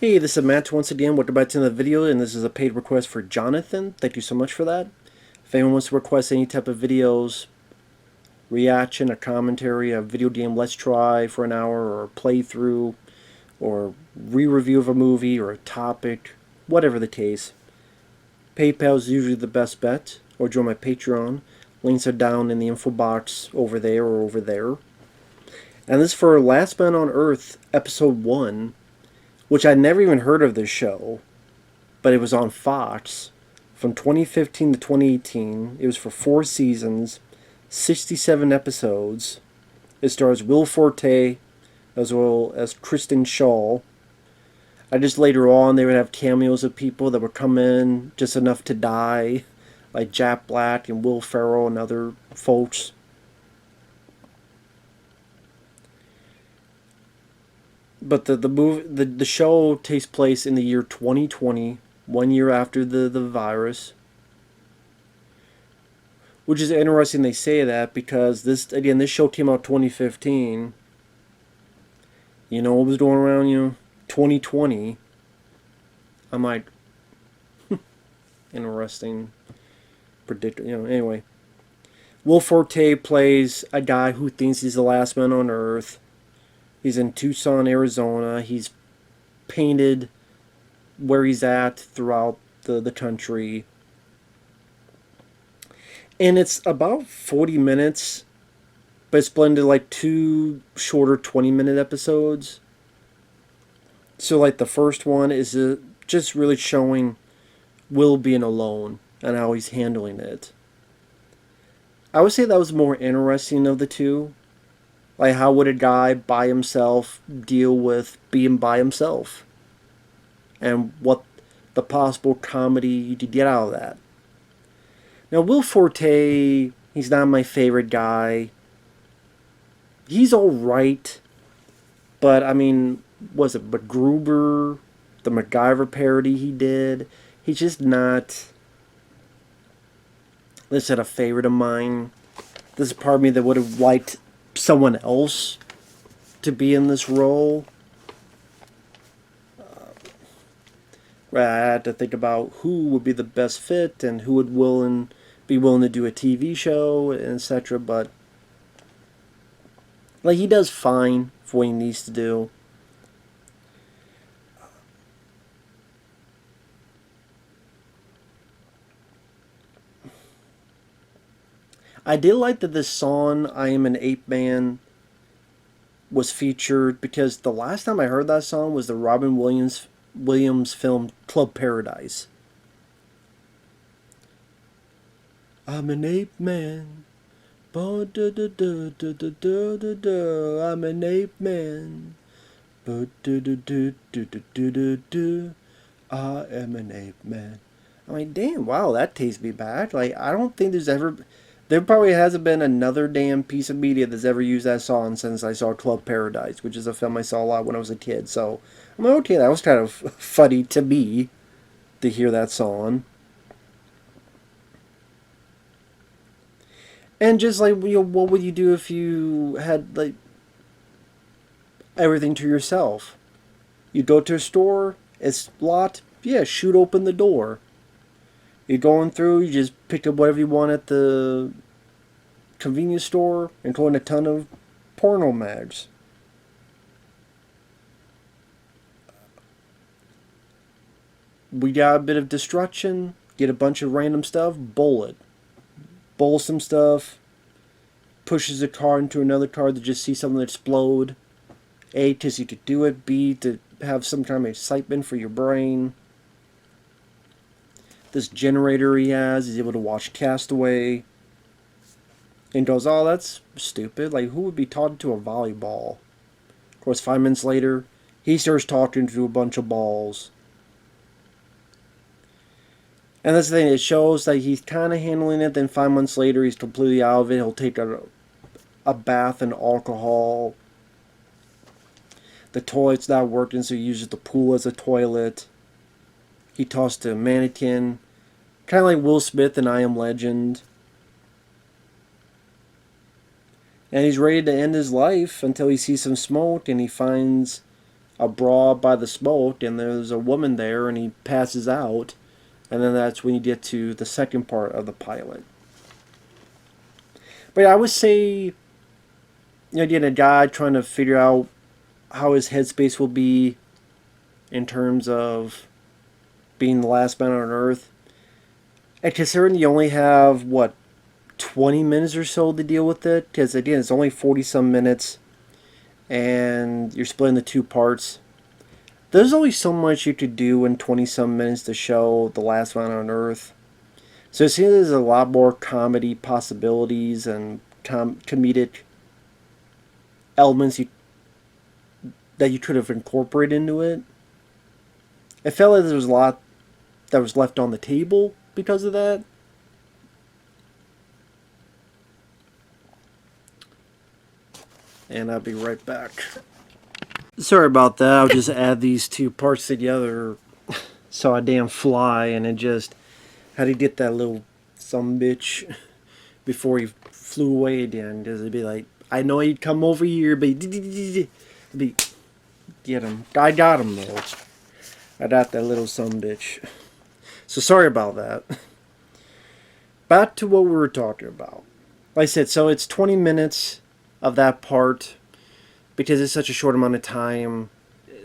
Hey, this is Matt once again. Welcome back to the video, and this is a paid request for Jonathan. Thank you so much for that. If anyone wants to request any type of videos, reaction, a commentary, a video game let's try for an hour, or a playthrough, or re-review of a movie, or a topic, whatever the case, PayPal is usually the best bet, or join my Patreon. Links are down in the info box over there or over there. And this is for Last Man on Earth, Episode 1, which I'd never even heard of this show, but it was on Fox from 2015 to 2018. It was for 4 seasons, 67 episodes. It stars Will Forte as well as Kristen Shaw. I just later on they would have cameos of people that would come in just enough to die, like Jack Black and Will Ferrell and other folks. But the show takes place in the year 2020, 1 year after the virus, which is interesting they say that because this show came out 2015. You know what was going around, 2020. I'm like, interesting predict, anyway. Will Forte plays a guy who thinks he's the last man on earth. He's in Tucson, Arizona. He's painted where he's at throughout the country. And it's about 40 minutes, but it's blended like two shorter 20-minute episodes. So, like, the first one is just really showing Will being alone and how he's handling it. I would say that was more interesting of the two. Like, how would a guy by himself deal with being by himself? And what the possible comedy you could get out of that. Now, Will Forte, he's not my favorite guy. He's alright. But, I mean, was it MacGruber, the MacGyver parody he did? He's just not, this is a favorite of mine. This is part of me that would have liked someone else to be in this role. I had to think about who would be the best fit and who would be willing to do a TV show, etc. But like, he does fine for what he needs to do. I did like that this song "I Am an Ape Man" was featured because the last time I heard that song was the Robin Williams film Club Paradise. I'm an ape man. I'm an ape man. I am an ape man. I'm like, damn, wow, that takes me back. Like, I don't think there probably hasn't been another damn piece of media that's ever used that song since I saw Club Paradise, which is a film I saw a lot when I was a kid. So, I'm like, okay, that was kind of funny to me to hear that song. And just like, what would you do if you had, like, everything to yourself? You go to a store, it's locked, yeah, shoot open the door. You're going through, you just pick up whatever you want at the convenience store, including a ton of porno mags. We got a bit of destruction, get a bunch of random stuff, bowl it. Bowl some stuff, pushes a car into another car to just see something explode. A, because you could do it. B, to have some kind of excitement for your brain. This generator he has, he's able to watch Castaway. And goes, oh, that's stupid. Like, who would be talking to a volleyball? Of course, 5 minutes later, he starts talking to a bunch of balls. And that's the thing, it shows that he's kind of handling it, then 5 months later, he's completely out of it. He'll take a bath in alcohol. The toilet's not working, so he uses the pool as a toilet. He tossed a mannequin. Kind of like Will Smith in I Am Legend. And he's ready to end his life until he sees some smoke and he finds a bra by the smoke, and there's a woman there, and he passes out, and then that's when you get to the second part of the pilot. But yeah, I would say, again, a guy trying to figure out how his headspace will be in terms of being the last man on Earth. And considering you only have, what, 20 minutes or so to deal with it, because again, it's only 40 some minutes, and you're splitting the two parts. There's only so much you could do in 20 some minutes to show the last man on Earth. So it seems there's a lot more comedy possibilities and comedic elements that you could have incorporated into it. It felt like there was a lot that was left on the table because of that. And I'll be right back. Sorry about that. I'll just add these two parts together. Saw a damn fly, and it just had to get that little sumbitch before he flew away again. Because it'd be like, I know he'd come over here, but be get him. I got him though. I got that little sumbitch. So sorry about that. Back to what we were talking about. Like I said, so it's 20 minutes of that part because it's such a short amount of time.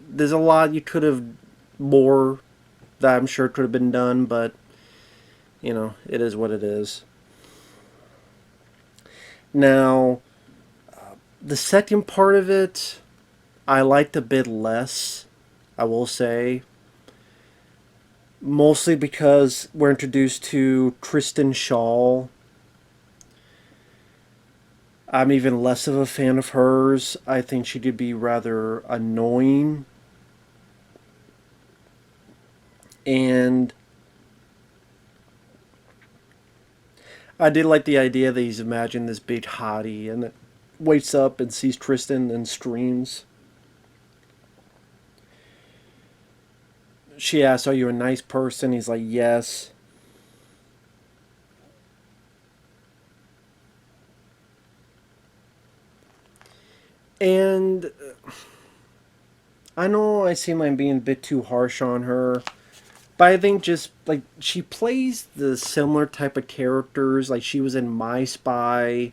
There's a lot you could have more that I'm sure could have been done, but you know, it is what it is. Now, the second part of it, I liked a bit less, I will say. Mostly because we're introduced to Kristen Schaal. I'm even less of a fan of hers. I think she could be rather annoying. And I did like the idea that he's imagined this big hottie and wakes up and sees Kristen and screams. She asks, "Are you a nice person?" He's like, "Yes." And I know I seem like I'm being a bit too harsh on her, but I think just like she plays the similar type of characters. Like she was in My Spy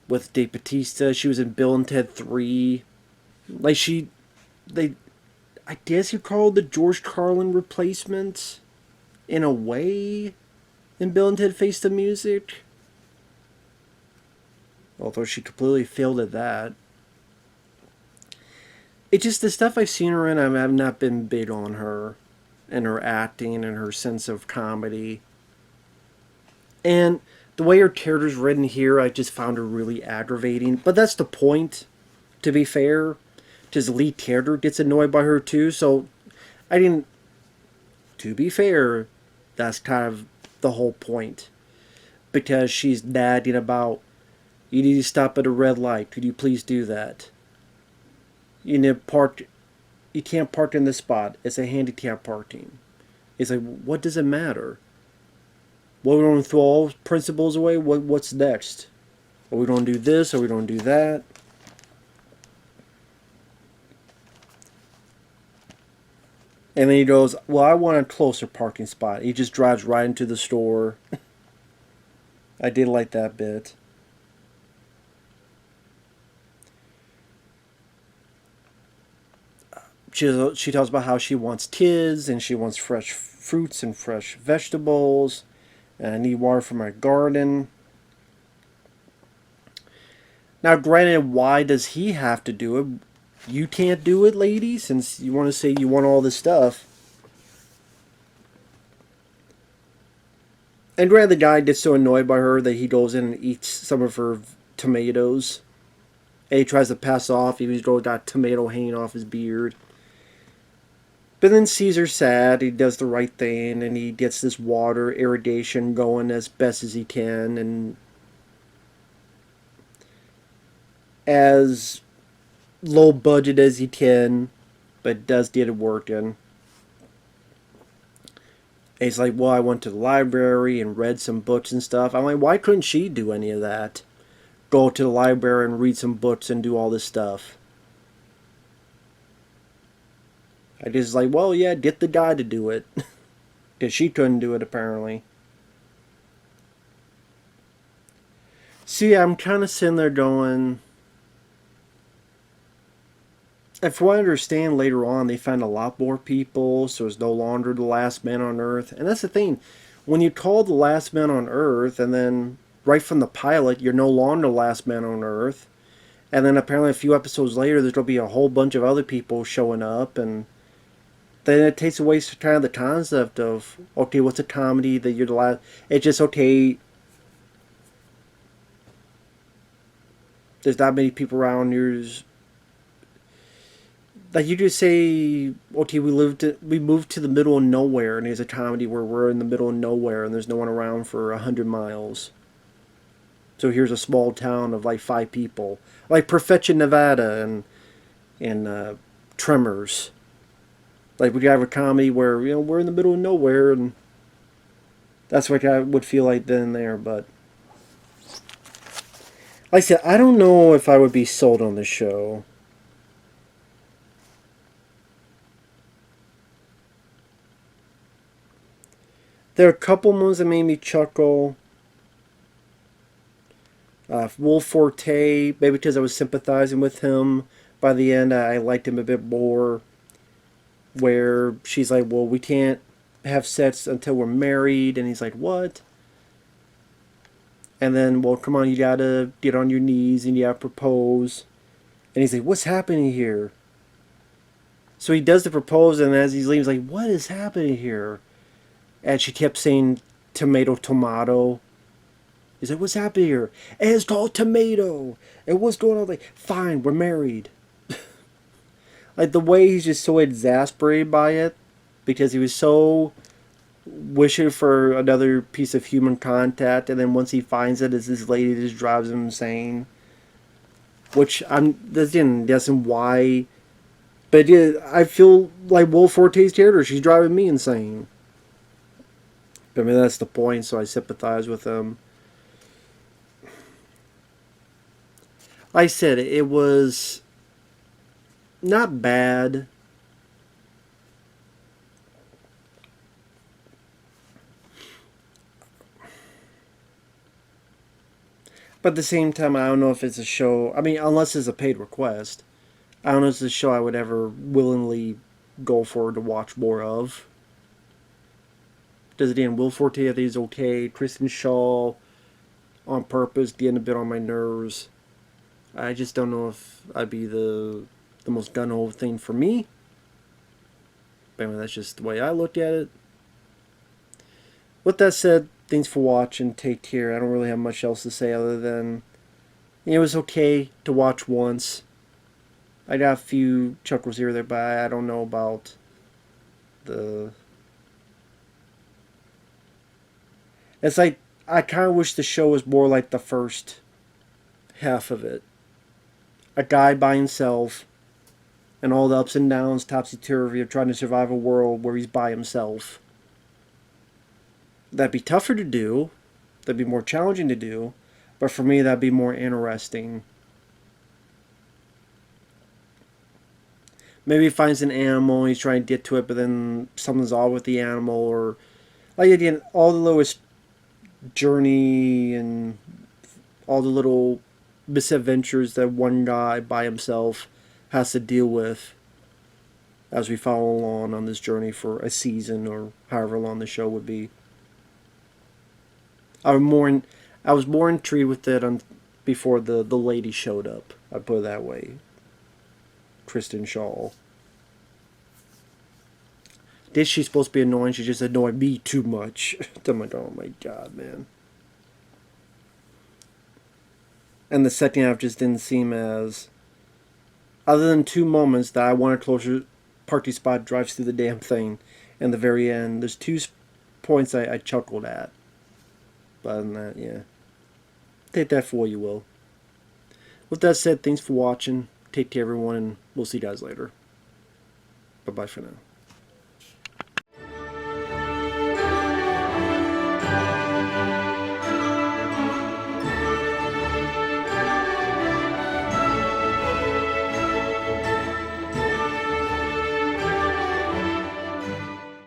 with Dave Bautista. She was in Bill and Ted 3. Like they, I guess you call it the George Carlin replacement in a way in Bill and Ted Face the Music. Although she completely failed at that. It's just the stuff I've seen her in, I've not been big on her and her acting and her sense of comedy. And the way her character's written here, I just found her really aggravating. But that's the point, to be fair. Because the lead character gets annoyed by her too, so I didn't... To be fair, that's kind of the whole point. Because she's nagging about, "You need to stop at a red light. Could you please do that? You need to park. You can't park in this spot. It's a handicap parking." It's like, what does it matter? What, we're going to throw all principles away? What's next? Are we going to do this? Are we going to do that? And then he goes, "Well, I want a closer parking spot." He just drives right into the store. I did like that bit. She talks about how she wants kids and she wants fresh fruits and fresh vegetables. And I need water for my garden. Now, granted, why does he have to do it? You can't do it, lady, since you want to say you want all this stuff. And granted, the guy gets so annoyed by her that he goes in and eats some of her tomatoes. And he tries to pass off. He's got a tomato hanging off his beard. But then sees her sad. He does the right thing. And he gets this water irrigation going as best as he can. And as low budget as he can, but does get it working. And he's like, "Well, I went to the library and read some books and stuff." I'm like, why couldn't she do any of that? Go to the library and read some books and do all this stuff. I just like, well, yeah, get the guy to do it. Because she couldn't do it, apparently. See, I'm kind of sitting there going, if what I understand later on, they found a lot more people, so it's no longer the last man on Earth. And that's the thing. When you call the last man on Earth, and then right from the pilot, you're no longer the last man on Earth. And then apparently a few episodes later, there's going to be a whole bunch of other people showing up. And then it takes away kind of the concept of, okay, what's a comedy that you're the last. It's just, okay, there's not many people around. There's like you just say, okay, we moved to the middle of nowhere, and there's a comedy where we're in the middle of nowhere and there's no one around for 100 miles. So here's a small town of like 5 people, like Perfection, Nevada, and Tremors. Like we have a comedy where we're in the middle of nowhere, and that's what I would feel like then and there. But like I said, I don't know if I would be sold on this show. There are a couple ones that made me chuckle. Will Forte, maybe because I was sympathizing with him. By the end, I liked him a bit more. Where she's like, well, we can't have sex until we're married. And he's like, what? And then, well, come on, you gotta get on your knees and you gotta propose. And he's like, what's happening here? So he does the propose, and as he's leaving, he's like, what is happening here? And she kept saying, tomato, tomato. He's like, what's happening here? And it's called tomato. And what's going on? Like, fine, we're married. Like, the way he's just so exasperated by it, because he was so wishing for another piece of human contact, and then once he finds it, it's this lady that just drives him insane. Which, again, guessing why. But yeah, I feel like Will Forte's character, she's driving me insane. But I mean, that's the point, so I sympathize with him. Like I said, it was not bad. But at the same time, I don't know if it's a show. I mean, unless it's a paid request, I don't know if it's a show I would ever willingly go for to watch more of. Does it end? Will Forte, I think, is okay. Kristen Shaw, on purpose, getting a bit on my nerves. I just don't know if I'd be the most gun-ho thing for me. But anyway, that's just the way I looked at it. With that said, thanks for watching. Take care. I don't really have much else to say other than it was okay to watch once. I got a few chuckles here or there, but I don't know about the... It's like, I kind of wish the show was more like the first half of it. A guy by himself, and all the ups and downs, topsy-turvy of trying to survive a world where he's by himself. That'd be tougher to do. That'd be more challenging to do. But for me, that'd be more interesting. Maybe he finds an animal and he's trying to get to it, but then something's off with the animal. Or, like, again, all the little journey and all the little misadventures that one guy by himself has to deal with as we follow along on this journey for a season or however long the show would be. I was more intrigued with it before the lady showed up. I put it that way. Kristen Shaw. This she's supposed to be annoying. She just annoyed me too much. I'm like, oh my god, man. And the second half just didn't seem as... Other than 2 moments that I want a closer party spot drives through the damn thing. And the very end, there's 2 points I chuckled at. But other than that, yeah. Take that for what you will. With that said, thanks for watching. Take care, everyone, and we'll see you guys later. Bye-bye for now.